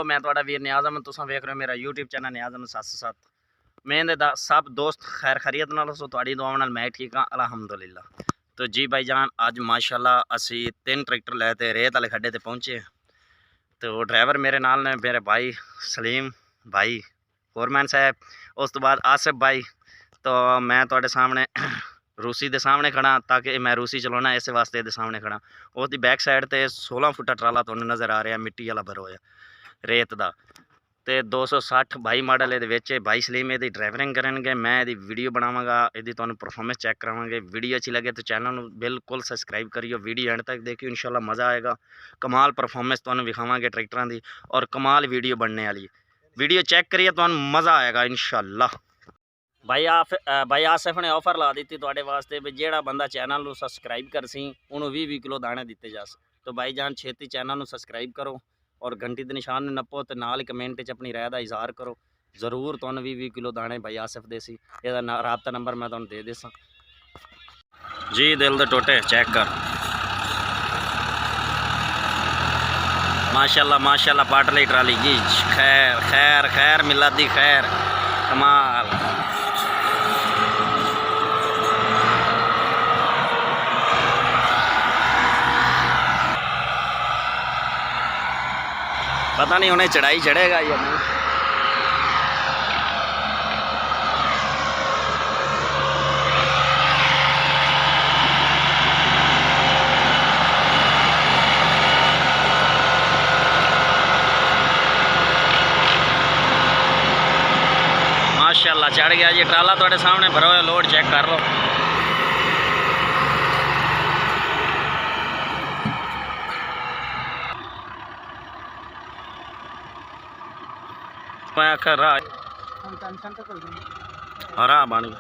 मैं तुहाडा वीर नियाज़ अहमद, तुसां वेख रहे हो मेरा यूट्यूब चैनल नियाज़ अहमद 707। मेरे सब दोस्त खैर खैरियत नाल सो, तुहाडी दुआवां नाल मैं ठीक हाँ अलहमदुलिल्लाह। तो जी भाई जान, अज माशाल्लाह असी 3 ट्रैक्टर लैते रेत वाले खड्डे ते पहुँचे। तो ड्राइवर मेरे नाल ने मेरे भाई सलीम भाई फोरमैन साहब, उस तो बाद आसिफ भाई। तो मैं तुहाडे सामने रूसी के सामने खड़ा, ताकि मैं रूसी चलाना इस वास्ते ये सामने खड़ा। उसकी बैक साइड ते 16 फुटा ट्राला तुहानूं नज़र आ रहा, मिट्टी वाला भरो होया रेत का। तो 260 22 मॉडल ये भाई सलीम ये ड्राइवरिंग करेंगे, मैं ये वीडियो बनावांगा, ये तुहानूं परफॉर्मेंस चैक करावांगे। वीडियो अच्छी लगे तो चैनल बिल्कुल सबसक्राइब करियो, वीडियो एंड तक देखियो, इंशाल्लाह मज़ा आएगा। कमाल परफॉर्मेंस तुहानूं विखावांगे ट्रैक्टरां दी, और कमाल वीडियो बनने वाली। वीडियो चैक करिए, तुहानूं मज़ा आएगा इंशाल्लाह। भाई आसिफ ने ऑफर ला दी तुहाडे वास्ते भी जेड़ा बंदा चैनल नूं सबसक्राइब करसी उन्होंने 20 किलो दाने दिते जास। तो भाई जान छेती चैनल नूं सबसक्राइब करो और घंटी के निशान नूं नप्पो, तो नाल ही कमेंट च अपनी राय का इजहार करो। जरूर तुहानूं 20 किलो दाने भाई आसिफ देसी। इहदा राबता नंबर मैं तुहानूं दे देसां जी। दिल दे टोटे चैक कर, माशाल्लाह माशाल्लाह पाटली ट्राली जी। खैर खैर खैर मिलादी खैर, कमाल। पता नहीं उन्हें चढ़ाई चढ़ेगा या नहीं। माशाल्लाह चढ़ गया जी ट्राला, थोड़े सामने भरो हुआ लोड चेक कर लो। मैं आखिर हरा बन गया।